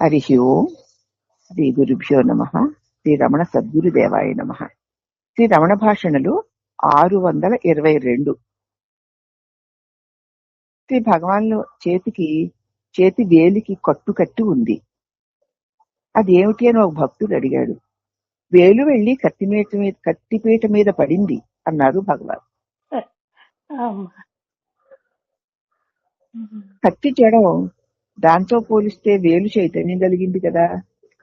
హరి ఓం. శ్రీ గురుభ్యో నమః. శ్రీ రమణ సద్గురుదేవాయ నమః. శ్రీ రమణ భాషణలు 622. శ్రీ భగవాన్లు చేతి వేలికి కట్టు కట్టి ఉంది. అదేమిటి అని ఒక భక్తుడు అడిగాడు. వేలు వెళ్లి కత్తిపీట మీద పడింది అన్నారు భగవాన్. కత్తి జడం దాంతో పోలిస్తే వేలు చైతన్యం కలిగింది కదా,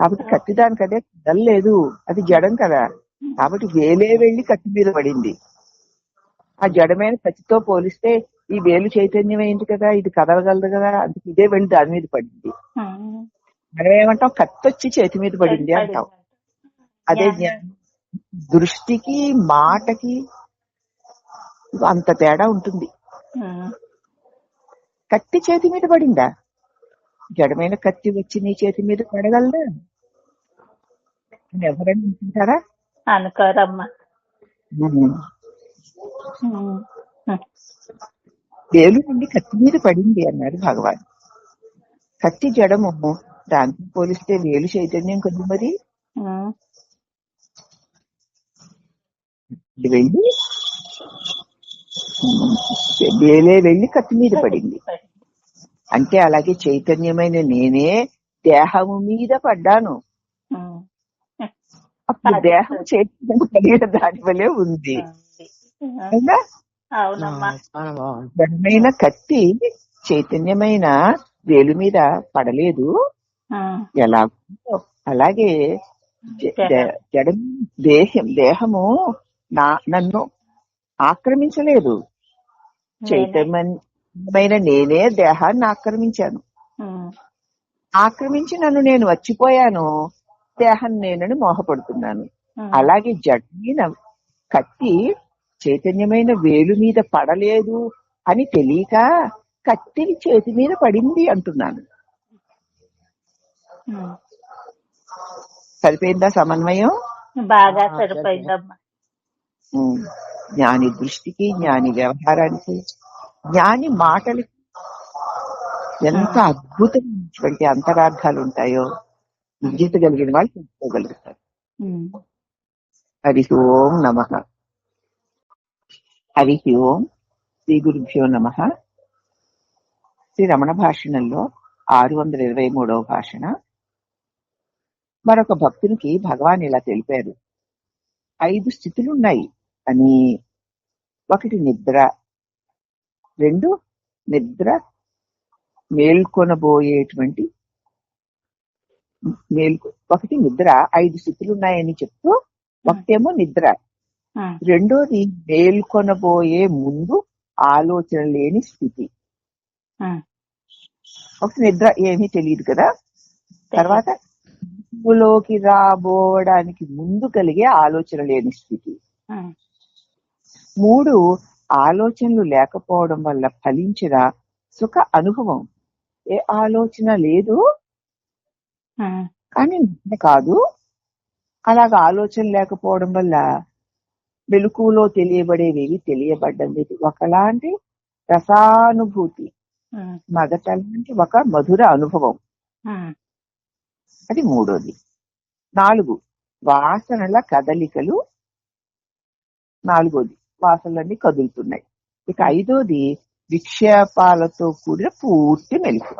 కాబట్టి కత్తి దానికి అదే కదలలేదు, అది జడం కదా, కాబట్టి వేలే వెళ్లి కత్తి మీద పడింది. ఆ జడమైన కత్తితో పోలిస్తే ఈ వేలు చైతన్యం అయింది కదా, ఇది కదలగలదు కదా, అందుకు ఇదే వెళ్ళి దాని మీద పడింది. మనం ఏమంటాం, కత్తి వచ్చి చేతి మీద పడింది అంటాం. అదే దృష్టికి మాటకి అంత తేడా ఉంటుంది. కత్తి చేతి మీద పడిందా? జడమైన కత్తి వచ్చి నీ చేతి మీద పడగలదా? ఎవరైనా అనుకుంటారా? అనుకోరమ్మా. వేలు నుండి కత్తి మీద పడింది అన్నాడు భగవాన్. కత్తి జడము, దాంతో పోలిస్తే వేలు చైతన్యం కదా. మరి వెళ్ళి వేలే వెళ్ళి కత్తి మీద పడింది అంటే అలాగే చైతన్యమైన నేనే దేహము మీద పడ్డాను. అప్పుడు దేహం చైతన్యం కలిగిన దాని వల్లే ఉంది. జడమైన కత్తి చైతన్యమైన వేలు మీద పడలేదు. ఎలా అలాగే జడం దేహము నన్ను ఆక్రమించలేదు. చైతన్యమైన నేనే దేహాన్ని ఆక్రమించాను. ఆక్రమించి నన్ను నేను వచ్చిపోయాను, దేహాన్ని నేనని మోహపడుతున్నాను. అలాగే జడమైన కత్తి చైతన్యమైన వేలు మీద పడలేదు అని తెలియక కత్తి చేతి మీద పడింది అంటున్నాను. సరిపోయిందా సమన్వయం? బాగా సరిపోయిందమ్మా. జ్ఞాని దృష్టికి, జ్ఞాని వ్యవహారానికి, జ్ఞాని మాటలకి ఎంత అద్భుతమైనటువంటి అంతరార్థాలు ఉంటాయో విద్యుత్ కలిగిన వాళ్ళు తెలుసుకోగలుగుతారు. హరి ఓం నమః. హరి ఓం. శ్రీ గురుభ్యో నమః. శ్రీ రమణ భాషణంలో 623వ భాషణ. మరొక భక్తునికి భగవాన్ ఇలా తెలిపారు. 5 స్థితులున్నాయి అని. 1 నిద్ర, 2 నిద్ర మేల్కొనబోయేటువంటి 1 నిద్ర 5 స్థితులు ఉన్నాయని చెప్తూ, ఒకటేమో నిద్ర, రెండోది మేల్కొనబోయే ముందు ఆలోచన లేని స్థితి. ఒక నిద్ర ఏమీ తెలియదు కదా, తర్వాత లోకి రాబోవడానికి ముందు కలిగే ఆలోచన లేని స్థితి. 3 ఆలోచనలు లేకపోవడం వల్ల ఫలించిన సుఖ అనుభవం. ఏ ఆలోచన లేదు కానీ కాదు, అలాగ ఆలోచన లేకపోవడం వల్ల మెలకువలో తెలియబడేవి తెలియబడ్డది ఒకలాంటి రసానుభూతి, మగతలాంటి ఒక మధుర అనుభవం. అది 3వది. 4 వాసనల కదలికలు. 4వది వాసనలన్నీ కదులుతున్నాయి. ఇక 5వది విక్షేపాలతో కూడిన పూర్తి మెలకువ.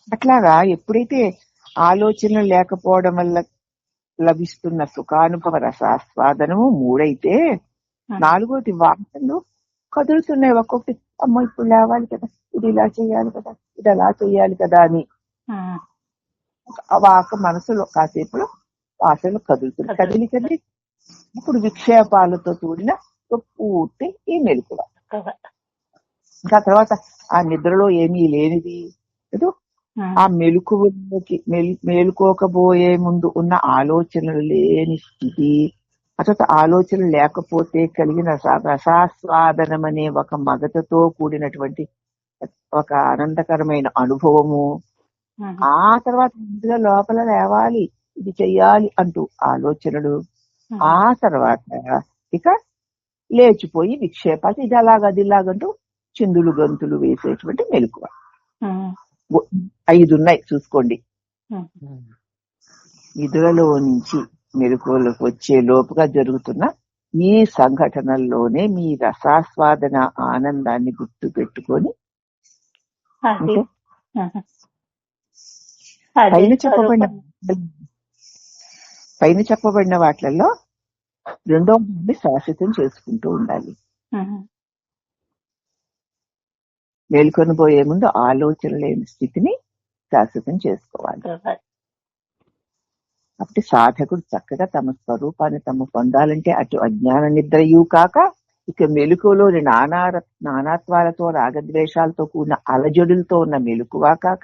అట్లాగా ఎప్పుడైతే ఆలోచన లేకపోవడం వల్ల లభిస్తున్న సుఖానుభవ రసాస్వాదనము 3 అయితే, 4వది వాసనలు కదులుతున్నాయి ఒక్కొక్కటి. అమ్మ ఇప్పుడు లేవాలి కదా, ఇది ఇలా చేయాలి కదా, ఇది అలా చేయాలి కదా అని మనసులో కాసేపులో వాసనలు కదులుతున్నాయి. కదిలికది ఇప్పుడు విక్షేపాలతో కూడిన పూర్తి ఈ మెలకువ. ఇంకా తర్వాత ఆ నిద్రలో ఏమీ లేనిది, ఆ మెలకువలోకి మేలుకోకబోయే ముందు ఉన్న ఆలోచనలు లేని స్థితి. ఆ తర్వాత ఆలోచనలు లేకపోతే కలిగిన రసాస్వాదనం అనే ఒక మగతతో కూడినటువంటి ఒక ఆనందకరమైన అనుభవము. ఆ తర్వాత ఇందులో లోపల లేవాలి, ఇది చెయ్యాలి అంటూ ఆలోచనలు. ఆ తర్వాత ఇక లేచిపోయి విక్షేపాలు, ఇది అలాగ అది ఇలాగంటూ చిందులు గంతులు వేసేటువంటి మెలకువ. 5 ఉన్నాయి చూసుకోండి. ఉమ్, నిధులలో నుంచి మెలకువలకు వచ్చే లోపుగా జరుగుతున్న ఈ సంఘటనల్లోనే మీ రసాస్వాదన ఆనందాన్ని గుర్తు పెట్టుకొని అది అంటే ఉమ్, అదే పైన చెప్పబడిన స్వరూపం. పైన చెప్పబడిన వాటిలలో రెండో దాన్ని శాశ్వతం చేసుకుంటూ ఉండాలి. ఉమ్, మేల్కొని పోయే ముందు ఆలోచన లేని స్థితిని శాశ్వతం చేసుకోవాలి. ప్రభాస్. కాబట్టి సాధకుడు చక్కగా తమ స్వరూపాన్ని తమ పొందాలంటే అటు అజ్ఞాన నిద్రయు కాక ఇక మెలకువలోని నానాత్వాలతో రాగద్వేషాలతో కూడిన అలజడులతో ఉన్న మెలకువ కాక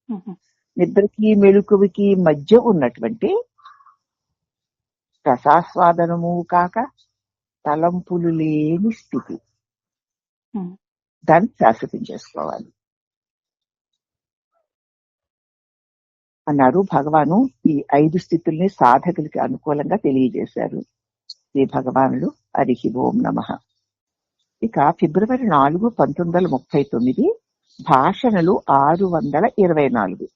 ఉమ్, నిద్రకి మెలకువకి మధ్య ఉన్నటువంటి రసాస్వాదనము కాక తలంపులు లేని స్థితి, ఉమ్, దాన్ని శాశ్వతం చేసుకోవాలి అన్నారు భగవాను. ఈ 5 స్థితుల్ని సాధకులకి అనుకూలంగా తెలియజేశారు శ్రీ భగవానుడు. హరికి ఓం నమః. ఇక ఫిబ్రవరి 4, 1939 భాషణలు 624.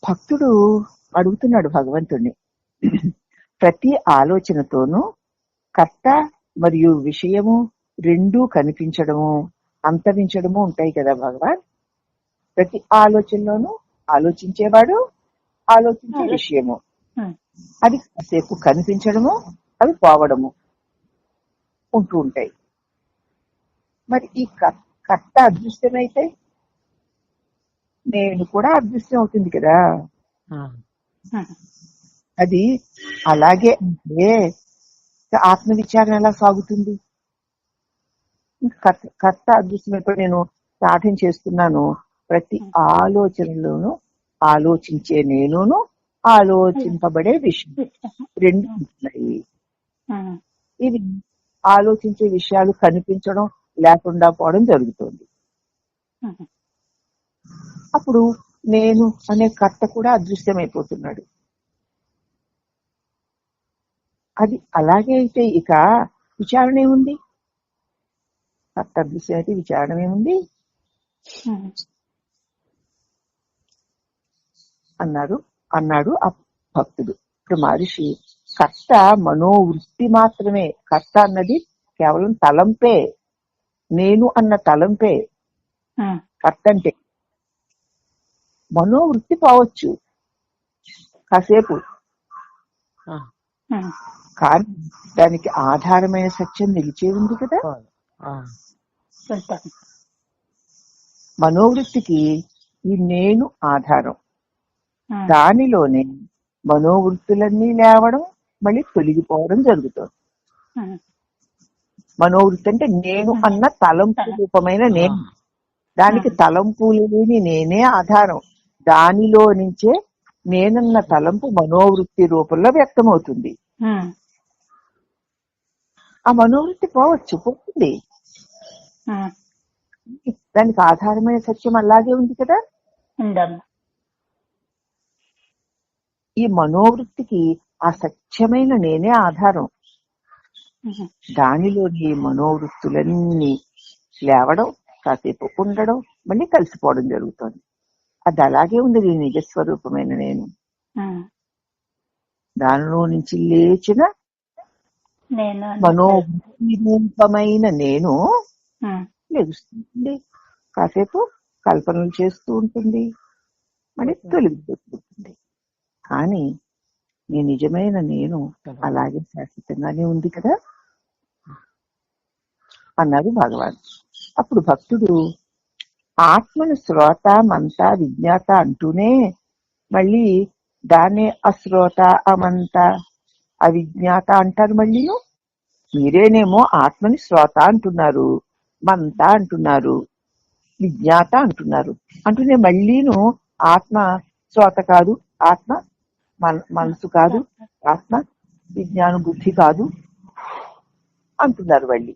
భక్తుడు అడుగుతున్నాడు భగవంతుణ్ణి, ప్రతి ఆలోచనతోనూ కర్త మరియు విషయము రెండూ కనిపించడము అంతరించడము ఉంటాయి కదా భగవాన్. ప్రతి ఆలోచనలోనూ ఆలోచించేవాడు, ఆలోచించే విషయము, ఉమ్, అది కాసేపు కనిపించడము, అవి పోవడము ఉంటూ ఉంటాయి. మరి ఈ కర్త అదృశ్యమైతే నేను కూడా అదృశ్యం అవుతుంది కదా. ఉమ్, అది అలాగే అంటే ఆత్మవిచారణ ఎలా సాగుతుంది? కర్త అదృశ్యం ఇప్పుడు నేను సాధన చేస్తున్నాను, ప్రతి ఆలోచనలోనూ ఆలోచించే నేనును ఆలోచింపబడే విషయం రెండు ఉంటున్నాయి. ఉమ్, ఇవి ఆలోచించే విషయాలు కనిపించడం లేకుండా పోవడం జరుగుతుంది. ఉమ్, అప్పుడు నేను అనే కర్త కూడా అదృశ్యమైపోతున్నాడు. అది అలాగే అయితే ఇక విచారణ ఏముంది? కర్త అదృశ్యం అయితే విచారణ ఏముంది ఉమ్, అన్నాడు ఆ భక్తుడు. ఇప్పుడు మహర్షి కర్త మనోవృత్తి మాత్రమే. కర్త అన్నది కేవలం తలంపే, నేను అన్న తలంపే ఉమ్, కర్త అంటే. మనోవృత్తి పోవచ్చు కాసేపు, ఉమ్, కానీ దానికి ఆధారమైన సత్యం నిలిచే ఉంది కదా. ఉంటాం. మనోవృత్తికి ఈ నేను ఆధారం. ఉమ్, దానిలోనే మనోవృత్తులన్నీ లేవడం మళ్ళీ తొలగిపోవడం జరుగుతుంది. ఉమ్, మనోవృత్తి అంటే నేను అన్న తలంపు రూపమైన నేను. దానికి తలంపు లేని నేనే ఆధారం. దానిలో నుంచే నేనన్న తలంపు మనోవృత్తి రూపంలో వ్యక్తమవుతుంది. ఉమ్, ఆ మనోవృత్తి పోతుంది. ఉమ్, దానికి ఆధారమైన సత్యం అలాగే ఉంది కదా. ఉందమ్మా. ఈ మనోవృత్తికి ఆ సత్యమైన నేనే ఆధారం. ఉమ్, దానిలోని మనోవృత్తులన్నీ లేవడం, కాసేపు ఉండడం, మళ్ళీ కలిసిపోవడం జరుగుతుంది. అది అలాగే ఉంది నీ నిజస్వరూపమైన నేను. ఉమ్, దానిలో నుంచి లేచిన నేను మనోవృత్తి రూపమైన నేను ఉమ్, లెగుస్తుంది, కాసేపు కల్పనలు చేస్తూ ఉంటుంది, మళ్ళీ తొలగిపోతుంది. కానీ నీ నిజమైన నేను అలాగే శాశ్వతంగానే ఉంది కదా అన్నారు భగవాన్. అప్పుడు భక్తుడు ఆత్మను శ్రోత, మంత, విజ్ఞాత అంటూనే మళ్ళీ దాన్నే అశ్రోత, అమంత, అవిజ్ఞాత అంటారు. మళ్ళీ మీరేనేమో ఆత్మని శ్రోత అంటున్నారు, మంత అంటున్నారు, విజ్ఞాత అంటున్నారు. అంటూనే మళ్ళీను ఆత్మ శ్రోత కాదు, ఆత్మ మనసు కాదు, ఆత్మ విజ్ఞాన బుద్ధి కాదు అంటున్నారు మళ్ళీ.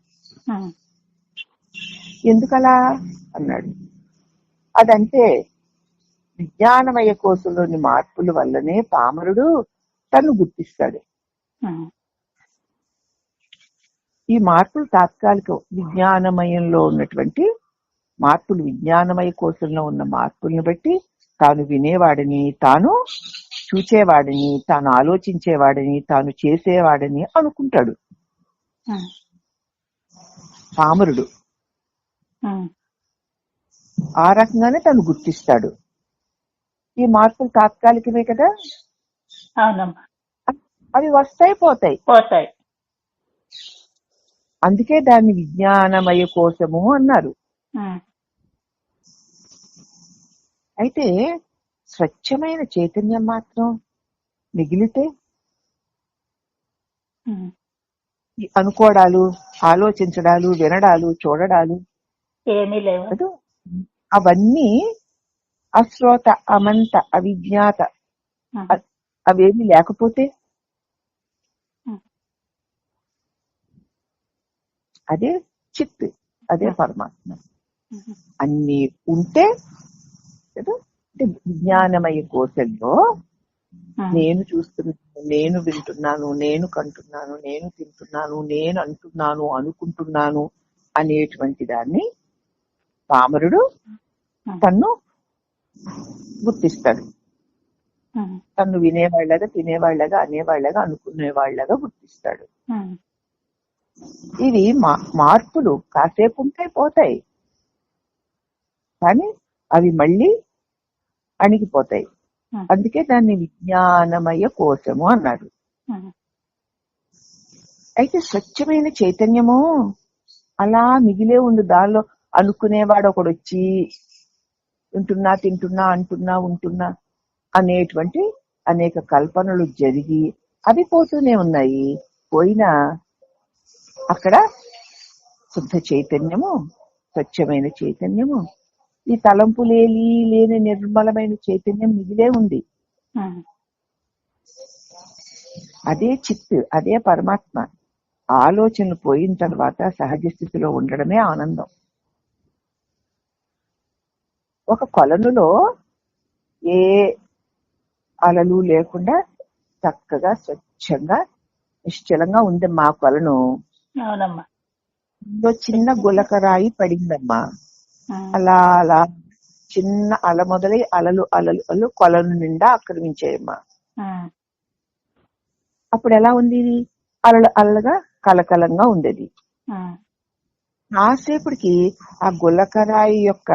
ఉమ్, ఎందుకలా అన్నాడు. అదంటే విజ్ఞానమయ కోశంలోని మార్పుల వల్లనే పామరుడు తను గుర్తిస్తాడు. ఉమ్, ఈ మార్పులు తాత్కాలికం. విజ్ఞానమయంలో ఉన్నటువంటి మార్పులు విజ్ఞానమయ కోశంలో ఉన్న మార్పుల్ని బట్టి తాను వినేవాడిని, తాను చూచేవాడిని, తాను ఆలోచించేవాడిని, తాను చేసేవాడిని అనుకుంటాడు ఉమ్, పామరుడు. ఉమ్. ఆ రకంగానే తను గుర్తిస్తాడు. ఈ మార్పులు తాత్కాలికమే కదా, అవునమ్మా. అవి వస్తాయి పోతాయి. పోతాయి. అందుకే దాన్ని విజ్ఞానమయ కోశము అన్నారు. ఉమ్, అయితే స్వచ్ఛమైన చైతన్యం మాత్రం మిగిలితే ఉమ్. ఈ అనుకోవడాలు, ఆలోచించడాలు, వినడాలు, చూడడాలు ఏమీ లేవు. కదా, అవన్నీ అశ్రోత, అమంత, అవిజ్ఞాత, ఉమ్, అవేమి లేకపోతే ఉమ్, అదే చిత్, అదే ఉమ్, పరమాత్మ. ఉమ్, అన్ని ఉంటే కదా, అంటే విజ్ఞానమయ కోశంలో ఉమ్, నేను చూస్తున్నాను, నేను వింటున్నాను, నేను కంటున్నాను, నేను తింటున్నాను, నేను అంటున్నాను, అనుకుంటున్నాను అనేటువంటి దాన్ని పామరుడు ఉమ్, తన్ను గుర్తిస్తాడు. ఉమ్, తను వినేవాళ్ళగా, తినేవాళ్ళగా, అనేవాళ్ళగా, అనుకునేవాళ్ళగా గుర్తిస్తాడు. ఉమ్, ఇవి మార్పులు కాసేపు ఉంటాయి, పోతాయి, కానీ అవి మళ్ళీ అణిగిపోతాయి. ఉమ్, అందుకే దాన్ని విజ్ఞానమయ కోశము అన్నారు. ఉమ్, అయితే స్వచ్ఛమైన చైతన్యము అలా మిగిలే ఉంది. దానిలో అనుకునేవాడు ఒకడు వచ్చి ఉంటున్నా, తింటున్నా, అంటున్నా, ఉంటున్నా అనేటువంటి అనేక కల్పనలు జరిగి అవి పోతూనే ఉన్నాయి. పోయినా అక్కడ శుద్ధ చైతన్యము, స్వచ్ఛమైన చైతన్యము, ఈ లేని నిర్మలమైన చైతన్యం మిగిలే ఉంది. ఉమ్. అదే చిత్, అదే పరమాత్మ. ఆలోచనలు పోయిన తర్వాత సహజ స్థితిలో ఉండడమే ఆనందం. ఒక కొలనులో ఏ అలలు లేకుండా చక్కగా స్వచ్ఛంగా నిశ్చలంగా ఉంది మా కొలను. అవునమ్మా. ఇందులో చిన్న గులకరాయి పడిందమ్మా. ఉమ్, అలా అలా చిన్న అల మొదలై అలలు అలలు అలలు కొలను నిండా ఆక్రమించాయమ్మా. ఉమ్, అప్పుడు ఎలా ఉంది? అలలు అలలుగా కలకలంగా ఉండేది. ఉమ్, కాసేపటికి ఆ గులకరాయి యొక్క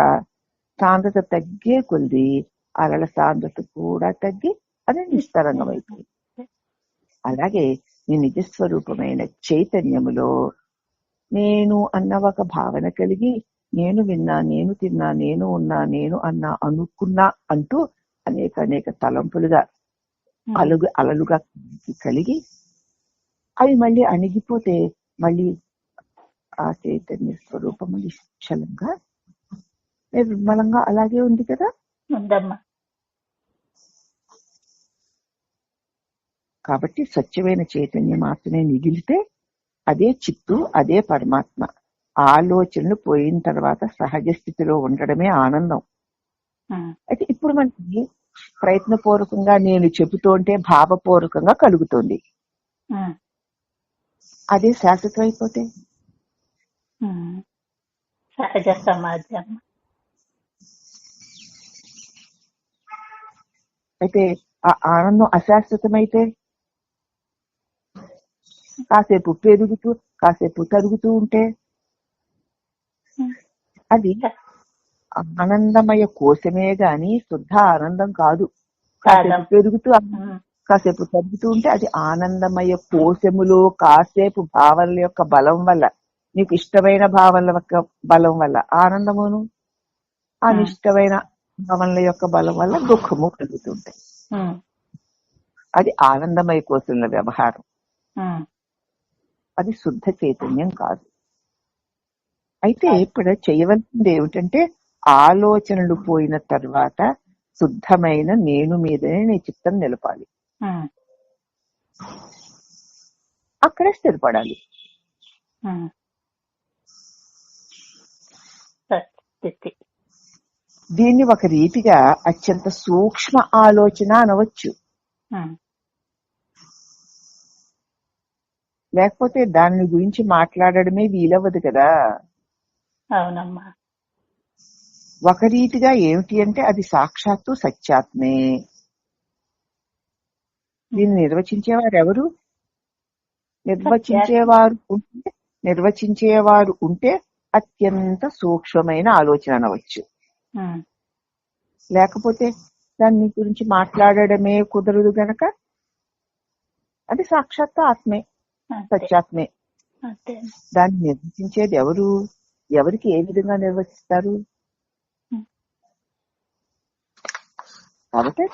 సాంద్రత తగ్గే కొద్ది అలల సాంద్రత కూడా తగ్గి అది నిస్తరంగం అయిపోయింది. అలాగే నీ నిజస్వరూపమైన చైతన్యములో నేను అన్న ఒక భావన కలిగి, నేను విన్నా, నేను తిన్నా, నేను ఉన్నా, నేను అన్నా, అనుకున్నా అంటూ అనేక అనేక తలంపులుగా అలలుగా కలిగి అవి మళ్ళీ అణిగిపోతే మళ్ళీ ఆ చైతన్య స్వరూపము నిశ్చలంగా నిర్మలంగా అలాగే ఉంది కదా. ఉందమ్మా. కాబట్టి స్వచ్ఛమైన చైతన్యం మాత్రమే మిగిలితే అదే చిత్తు, అదే పరమాత్మ. ఆలోచనలు పోయిన తర్వాత సహజ స్థితిలో ఉండడమే ఆనందం. ఉమ్, అయితే ఇప్పుడు మనకి ప్రయత్నపూర్వకంగా నేను చెబుతుంటే భావపూర్వకంగా కలుగుతుంది. ఉమ్, అదే శాశ్వతం అయిపోతే ఉమ్. సహజ సమాజం. అయితే ఆ ఆనందం అశాశ్వతమైతే కాసేపు పెరుగుతూ కాసేపు తరుగుతూ ఉంటే ఉమ్, అది ఆనందమయ కోశమే గాని శుద్ధ ఆనందం కాదు. కాసేపు కాదమ్మా. పెరుగుతూ ఉమ్, కాసేపు తగ్గుతూ ఉంటే అది ఆనందమయ కోశములో కాసేపు భావనల యొక్క బలం వల్ల, నీకు ఇష్టమైన భావనల యొక్క బలం వల్ల ఆనందమును, అనిష్టమైన భావనల యొక్క బలం వల్ల దుఃఖము కలుగుతుంటాయి. ఉమ్, అది ఆనందమయ కోశంలో వ్యవహారం. ఉమ్. అది శుద్ధ చైతన్యం కాదు. అయితే ఇప్పుడు చేయవలసింది ఏమిటంటే ఆలోచనలు పోయిన తర్వాత శుద్ధమైన నేను మీదనే నీ చిత్తం నిలపాలి. ఉమ్, అక్కడే స్థిరపడాలి. ఉమ్. సత్స్థితి. దీన్ని ఒక రీతిగా అత్యంత సూక్ష్మ ఆలోచన అనవచ్చు. ఉమ్, లేకపోతే దాని గురించి మాట్లాడడమే వీలవ్వదు కదా. అవునమ్మా. ఒక రీతిగా ఏమిటి అంటే అది సాక్షాత్తు సత్యాత్మే. దీన్ని నిర్వచించేవారు ఎవరు? నిర్వచించేవారు ఉంటే అత్యంత సూక్ష్మమైన ఆలోచన అనవచ్చు. లేకపోతే దాన్ని గురించి మాట్లాడడమే కుదరదు గనక అది సాక్షాత్తు ఆత్మే, సత్యాత్మే. దాన్ని నిర్వచించేది ఎవరు? ఎవరికి ఏ విధంగా నిర్వచిస్తారు? కాబట్టి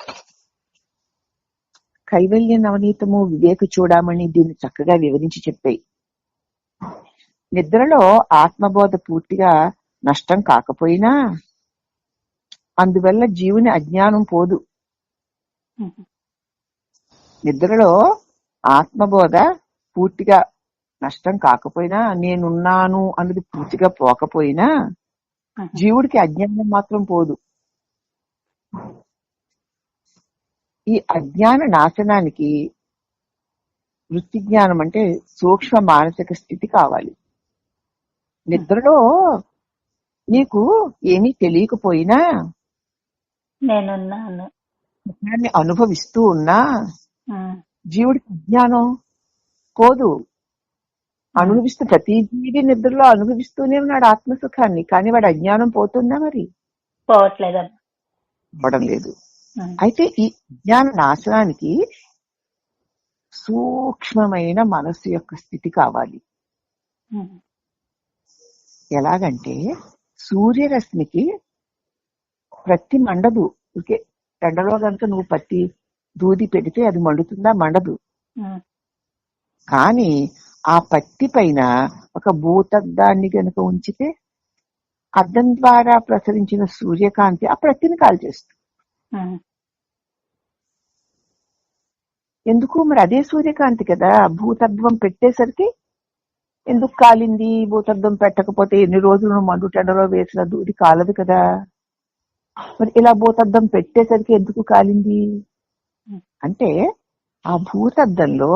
కైవల్య నవనీతము, వివేక చూడమని దీన్ని చక్కగా వివరించి చెప్పాయి. నిద్రలో ఆత్మబోధ పూర్తిగా నష్టం కాకపోయినా అందువల్ల జీవుని అజ్ఞానం పోదు. నిద్రలో ఆత్మబోధ పూర్తిగా నష్టం కాకపోయినా, నేనున్నాను అన్నది పూర్తిగా పోకపోయినా జీవుడికి అజ్ఞానం మాత్రం పోదు. ఈ అజ్ఞాన నాశనానికి వృత్తి జ్ఞానం అంటే సూక్ష్మ మానసిక స్థితి కావాలి. నిద్రలో నీకు ఏమీ తెలియకపోయినా, నేనున్నాను సుఖాన్ని అనుభవిస్తూ ఉన్నా జీవుడికి అజ్ఞానం పోదు. అనుభవిస్తూ ప్రతి జీవి నిద్రలో అనుభవిస్తూనే ఉన్నాడు ఆత్మసుఖాన్ని. కానీ వాడు అజ్ఞానం పోతుందా? మరి పోవడం లేదు. అయితే ఈ జ్ఞాన నాశనానికి సూక్ష్మమైన మనస్సు యొక్క స్థితి కావాలి. ఎలాగంటే సూర్యరశ్మికి ప్రతి మండదు. ఓకే, ఎండలో కనుక నువ్వు పత్తి దూది పెడితే అది మండుతుందా? మండదు. కానీ ఆ పత్తి పైన ఒక భూతద్దాన్ని గనుక ఉంచితే అద్దం ద్వారా ప్రసరించిన సూర్యకాంతి ఆ ప్రత్తిని కాల్చేస్తుంది. ఎందుకు? మరి అదే సూర్యకాంతి కదా. భూతత్వం పెట్టేసరికి ఎందుకు కాలింది? భూతత్వం పెట్టకపోతే ఎన్ని రోజులు మండుటెండలో వేసిన దూది కాలదు కదా. మరి ఇలా భూతద్దం పెట్టేసరికి ఎందుకు కాలింది అంటే ఆ భూతద్దంలో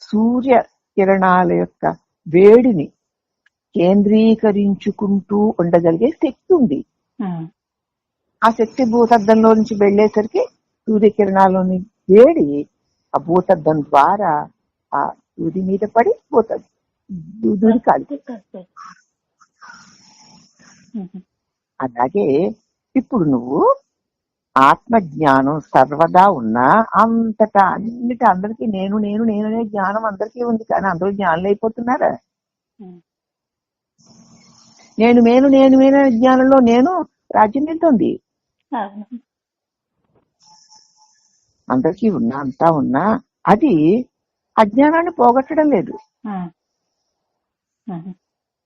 సూర్య కిరణాల యొక్క వేడిని కేంద్రీకరించుకుంటూ ఉండగలిగే శక్తి ఉంది. ఆ శక్తి భూతద్దంలో నుంచి వెళ్లేసరికి సూర్యకిరణాల్లోని వేడి ఆ భూతద్దం ద్వారా ఆ దూది మీద పడి దూది కాలి. అలాగే ఇప్పుడు నువ్వు ఆత్మజ్ఞానం సర్వదా ఉన్నా అంతటా అందరికీ నేను నేను నేననే జ్ఞానం అందరికీ ఉంది. కానీ అందరూ జ్ఞానులు అయిపోతున్నారా? నేను నేను నేను నేను జ్ఞానంలో నేను రాజ్యం వెళ్తుంది. అందరికీ ఉన్నా అంతా ఉన్నా అది అజ్ఞానాన్ని పోగొట్టడం లేదు.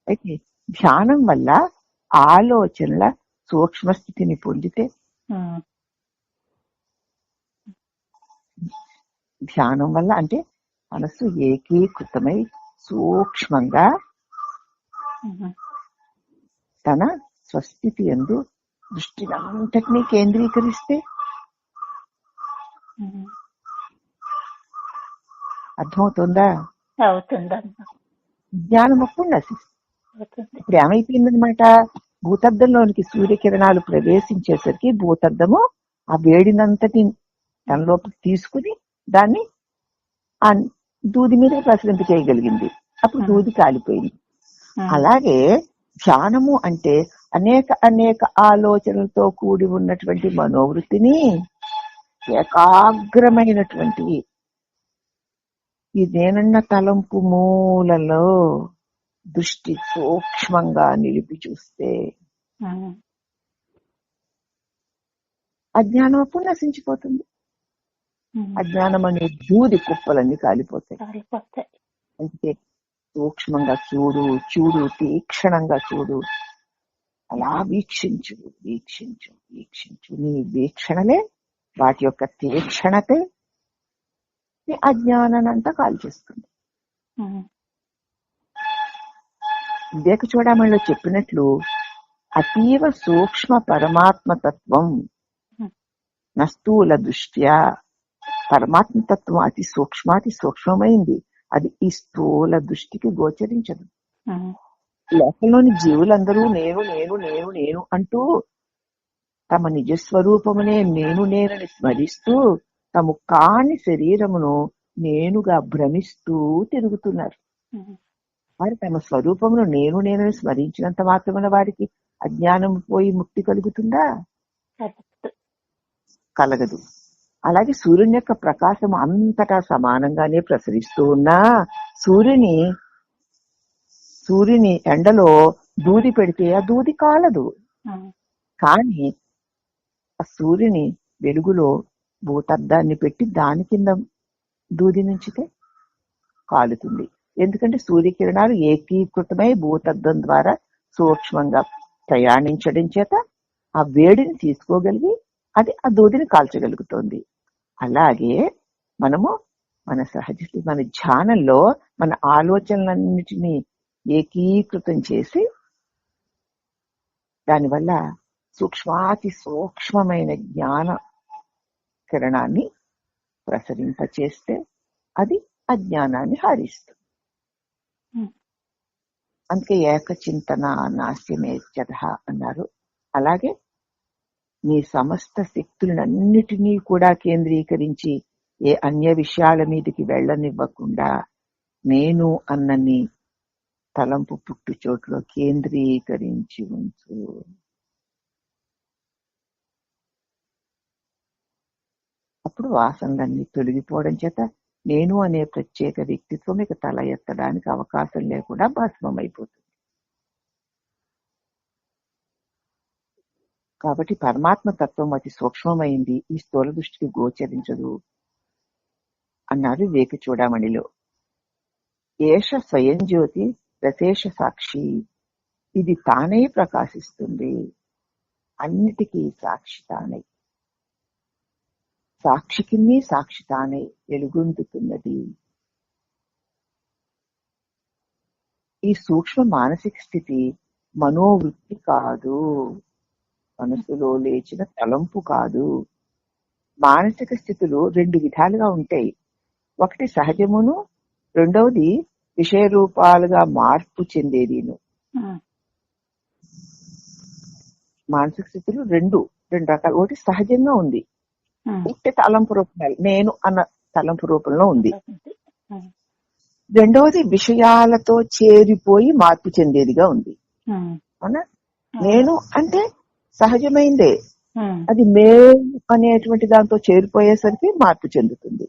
అయితే ధ్యానం వల్ల ఆలోచనల సూక్ష్మ స్థితిని పొందితే, ధ్యానం వల్ల అంటే మనసు ఏకీకృతమై సూక్ష్మంగా తన స్వస్థితి యందు దృష్టినంతటినీ కేంద్రీకరిస్తే అర్థమవుతుందా? జ్ఞానం అప్పుడు నశిస్తుంది. ఇప్పుడు ఏమైపోయిందనమాట, భూతద్దంలోనికి సూర్యకిరణాలు ప్రవేశించేసరికి భూతద్దము ఆ వేడినంతటి తనలోకి తీసుకుని దాన్ని ఆ దూది మీద ప్రసరింప చేయగలిగింది. అప్పుడు దూది కాలిపోయింది. అలాగే ధ్యానము అంటే అనేక అనేక ఆలోచనలతో కూడి ఉన్నటువంటి మనోవృత్తిని ఏకాగ్రమైనటువంటి ఈ నేనన్న తలంపు మూలలో దృష్టి సూక్ష్మంగా నిలిపి చూస్తే అజ్ఞానం అప్పుడు నశించిపోతుంది. అజ్ఞానం అనే దూది కుప్పలన్నీ కాలిపోతాయి. అందుకే సూక్ష్మంగా చూడు, చూడు, తీక్షణంగా చూడు. అలా వీక్షించు, వీక్షించు, వీక్షించు. నీ వీక్షణలే వాటి యొక్క తీక్షణతే నీ అజ్ఞానాన్నంతా కాల్చేస్తుంది. వివేక చూడమణిలో చెప్పినట్లు అతీవ సూక్ష్మ పరమాత్మతత్వం నస్తూల దృష్ట్యా. పరమాత్మతత్వం అతి సూక్ష్మమైంది. అది ఈ స్థూల దృష్టికి గోచరించదు. లోకంలోని జీవులందరూ నేను నేను నేను నేను అంటూ తమ నిజస్వరూపమునే నేనని స్మరిస్తూ తమ కాని శరీరమును నేనుగా భ్రమిస్తూ తిరుగుతున్నారు. వారు తమ స్వరూపమును నేనని స్మరించినంత మాత్రమున వారికి అజ్ఞానం పోయి ముక్తి కలుగుతుందా? కలగదు. అలాగే సూర్యుని యొక్క ప్రకాశం అంతటా సమానంగానే ప్రసరిస్తూ ఉన్నా సూర్యుని ఎండలో దూది పెడితే ఆ దూది కాలదు. కానీ ఆ సూర్యుని వెలుగులో భూతద్దాన్ని పెట్టి దాని కింద దూది నుంచితే కాలుతుంది. ఎందుకంటే సూర్యకిరణాలు ఏకీకృతమై భూతద్దం ద్వారా సూక్ష్మంగా ప్రయాణించడం చేత ఆ వేడిని తీసుకోగలిగి అది ఆ దూదిని కాల్చగలుగుతోంది. అలాగే మనము మన మన ధ్యానంలో మన ఆలోచనలన్నిటినీ ఏకీకృతం చేసి దానివల్ల సూక్ష్మాతి సూక్ష్మమైన జ్ఞాన కిరణాన్ని ప్రసరింపచేస్తే అది అజ్ఞానాన్ని హరిస్తుంది. అందుకే ఏకచింతన నాస్యమేత్యథ అన్నారు. అలాగే నీ సమస్త శక్తులన్నిటినీ కూడా కేంద్రీకరించి ఏ అన్య విషయాల మీదకి వెళ్ళనివ్వకుండా నేను అన్నని తలంపు పుట్టు చోట్లో కేంద్రీకరించి ఉంచు. అప్పుడు వాసనలన్నీ తొలగిపోవడం చేత నేను అనే ప్రత్యేక వ్యక్తిత్వం ఇక తల ఎత్తడానికి అవకాశం లేకుండా భస్మమైపోతుంది. కాబట్టి పరమాత్మ తత్వం అతి సూక్ష్మమైంది, ఈ స్థూల దృష్టికి గోచరించదు అన్నారు వివేక చూడామణిలో. ఏష స్వయం జ్యోతి రసేష సాక్షి, ఇది తానే ప్రకాశిస్తుంది, అన్నిటికీ సాక్షి తానై, సాక్షికి సాక్షి తానై వెలుగొందుతున్నది. ఈ సూక్ష్మ మానసిక స్థితి మనోవృత్తి కాదు, మనసులో లేచిన తలంపు కాదు. మానసిక స్థితులు రెండు విధాలుగా ఉంటాయి. ఒకటి సహజమును, రెండవది విషయ రూపాలుగా మార్పు చెందేదిను. మానసిక స్థితులు రెండు రకాలు. ఒకటి సహజంగా ఉంది, ఒకటి తలంపు రూపాలు, నేను అన్న తలంపు రూపంలో ఉంది. రెండవది విషయాలతో చేరిపోయి మార్పు చెందేదిగా ఉంది. అవునా? నేను అంటే సహజమైందే, అది మేలు అనేటువంటి దాంతో చేరిపోయేసరికి మార్పు చెందుతుంది.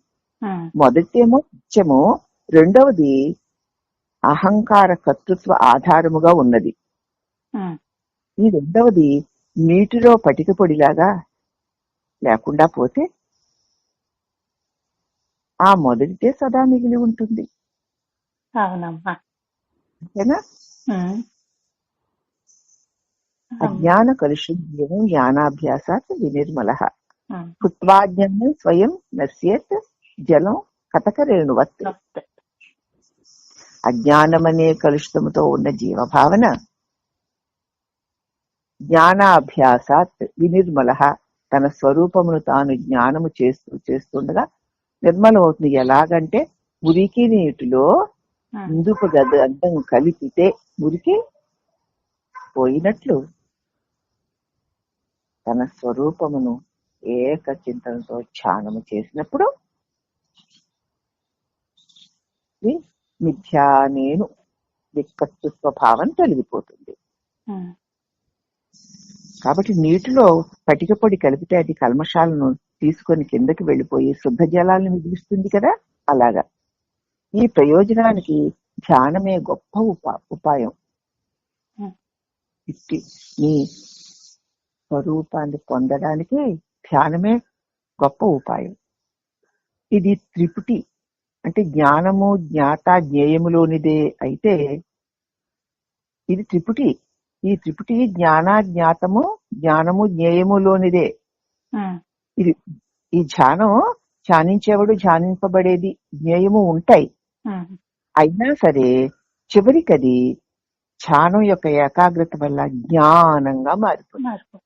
మొదటిదేమో నిత్యము, రెండవది అహంకార కర్తృత్వ ఆధారముగా ఉన్నది. ఈ రెండవది నీటిలో పటిక పొడిలాగా లేకుండా పోతే ఆ మొదటిదే సదా మిగిలి ఉంటుంది. అంతేనా? అజ్ఞాన కలుషితం జ్ఞానాభ్యాసాత్ వినిర్మలః కృత్వాజ్ఞానం స్వయం నశ్యేత్ జలం కథకరేణువత్. అజ్ఞానమనే కలుషితముతో ఉన్న జీవభావన జ్ఞానాభ్యాసాత్ వినిర్మలః, తన స్వరూపమును తాను జ్ఞానము చేస్తుండగా నిర్మలమవుతుంది. ఎలాగంటే మురికి నీటిలో ఇందుపు గంధం కలిపితే మురికి పోయినట్లు తన స్వరూపమును ఏక చింతనతో ధ్యానము చేసినప్పుడు మిథ్యా నేను వికర్తృత్వ భావం తొలగిపోతుంది. కాబట్టి నీటిలో పటిక పొడి కలిపితే అది కల్మషాలను తీసుకొని కిందకి వెళ్ళిపోయి శుద్ధ జలాలను మిగులుస్తుంది కదా. అలాగా ఈ ప్రయోజనానికి ధ్యానమే గొప్ప ఉపాయం. నీ స్వరూపాన్ని పొందడానికి ధ్యానమే గొప్ప ఉపాయం. ఇది త్రిపుటి అంటే జ్ఞానము జ్ఞాత జ్ఞేయములోనిదే అయితే ఇది త్రిపుటి. ఈ త్రిపుటి జ్ఞానము జ్ఞేయములోనిదే. ఇది ఈ ధ్యానం ధ్యానించేవాడు ధ్యానింపబడేది జ్ఞేయము ఉంటాయి. అయినా సరే చివరికి అది ధ్యానం యొక్క ఏకాగ్రత వల్ల జ్ఞానంగా మారిపోతుంది.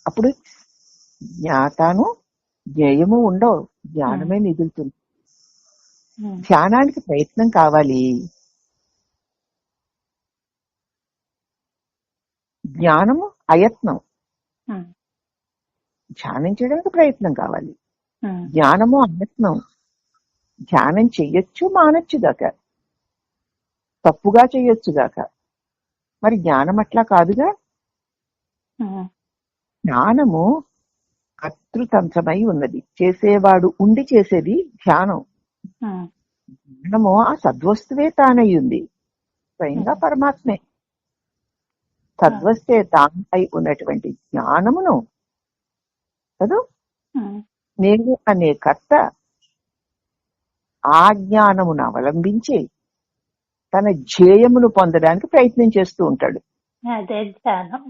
అప్పుడు జ్ఞాతను జ్ఞేయము ఉండవు, జ్ఞానమే మిగులుతుంది. ధ్యానానికి ప్రయత్నం కావాలి, జ్ఞానము అయత్నం. ధ్యానం చేయడానికి ప్రయత్నం కావాలి. ఉమ్, జ్ఞానము అయత్నం. ధ్యానం చెయ్యొచ్చు మానొచ్చు గాక, తప్పుగా చెయ్యొచ్చు గాక. మరి జ్ఞానం అట్లా కాదుగా. ఉమ్, జ్ఞానము కర్తృతంత్రమై ఉన్నది. చేసేవాడు ఉండి చేసేది ధ్యానం. ఉమ్, జ్ఞానము ఆ సద్వస్తువే తానయ్యుంది, స్వయంగా పరమాత్మే. సద్వస్తే తానై ఉన్నటువంటి జ్ఞానమును కదూ ఉమ్, నేను అనే కర్త ఆ జ్ఞానమును అవలంబించి తన ధ్యేయమును పొందడానికి ప్రయత్నం చేస్తూ ఉంటాడు. అదే ధ్యానం.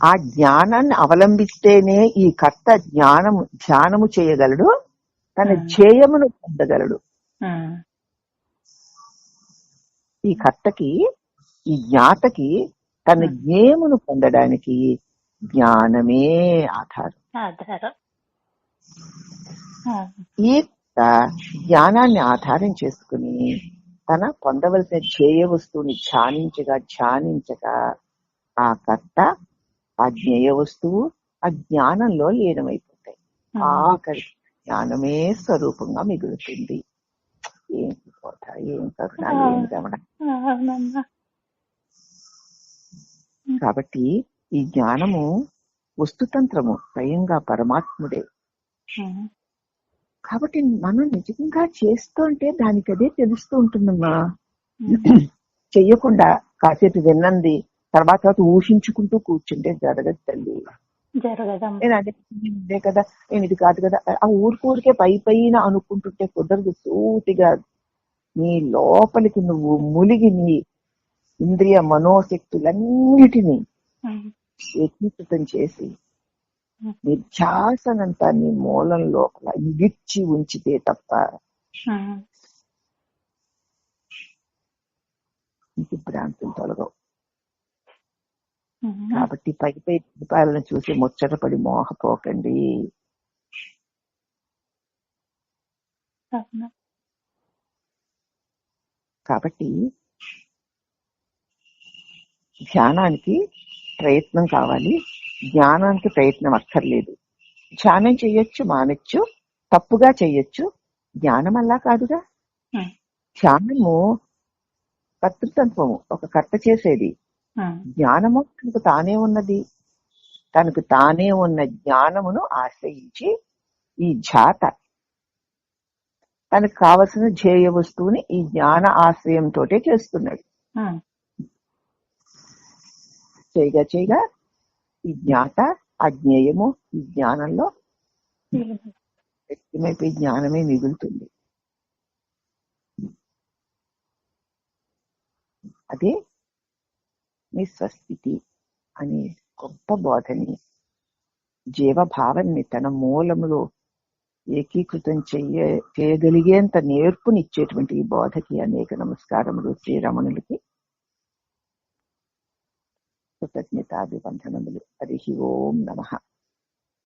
ఆ జ్ఞానాన్ని అవలంబిస్తేనే ఈ కర్త ధ్యానము చేయగలడు, తన ధ్యేయమును పొందగలడు. ఉమ్, ఈ కర్తకి, ఈ జ్ఞాతకి తన జ్ఞేయమును పొందడానికి జ్ఞానమే ఆధారం. ఆధారం. ఆ, ఈ జ్ఞానాన్ని ఆధారం చేసుకుని తన పొందవలసిన ధ్యేయ వస్తువుని ధ్యానించగా ఆ కర్త, ఆ జ్ఞేయ వస్తువు ఆ జ్ఞానంలో లీనమైపోతాయి. ఆఖరి జ్ఞానమే స్వరూపంగా మిగులుతుంది. ఏం పోత, ఏం కరుణ, ఏం గమన. అవునమ్మా. కాబట్టి ఈ జ్ఞానము వస్తుతంత్రము, స్వయంగా పరమాత్ముడే. ఉమ్, కాబట్టి మనం నిజంగా చేస్తుంటే దానికి అదే తెలుస్తూ ఉంటుందమ్మా. చెయ్యకుండా కాసేపు విన్నంది తర్వాత ఊహించుకుంటూ కూర్చుంటే జరగదు తల్లి. జరగదమ్మా. నేను అదే కదా, నేను ఇది కాదు కదా, ఆ ఊరికే పైన అనుకుంటుంటే కుదరదు. సూటిగా నీ లోపలికి నువ్వు ములిగి నీ ఇంద్రియ మనోశక్తులన్నిటినీ ఏకీకృతం చేసి నిధ్యాసనంతా నీ మూలం లోపల ఇగిచ్చి ఉంచితే తప్ప నీకు భ్రాంతులు తొలగవు. కాబట్టి పై దీపాలను చూసి ముచ్చటపడి మోహపోకండి. కాబట్టి ధ్యానానికి ప్రయత్నం కావాలి, జ్ఞానానికి ప్రయత్నం అక్కర్లేదు. ధ్యానం చెయ్యొచ్చు మానొచ్చు, తప్పుగా చెయ్యొచ్చు. జ్ఞానం అలా కాదుగా. ధ్యానము కర్తృత్వము, ఒక కర్త చేసేది. జ్ఞానము తనకు తానే ఉన్నది. తనకు తానే ఉన్న జ్ఞానమును ఆశ్రయించి ఈ ఝాత తనకు కావలసిన ధ్యేయ వస్తువుని ఈ జ్ఞాన ఆశ్రయంతో చేస్తున్నాడు. చేయగా ఈ జ్ఞాత అజ్ఞేయము ఈ జ్ఞానంలో వ్యక్తమైపోయి జ్ఞానమే మిగులుతుంది. అదే మీ స్వస్థితి అనే గొప్ప బోధని, జీవభావాన్ని తన మూలములో ఏకీకృతం చేయగలిగేంత నేర్పునిచ్చేటువంటి ఈ బోధకి అనేక నమస్కారములు. శ్రీరమణులకి కృతజ్ఞతాభివందనములు. హరి ఓం నమః.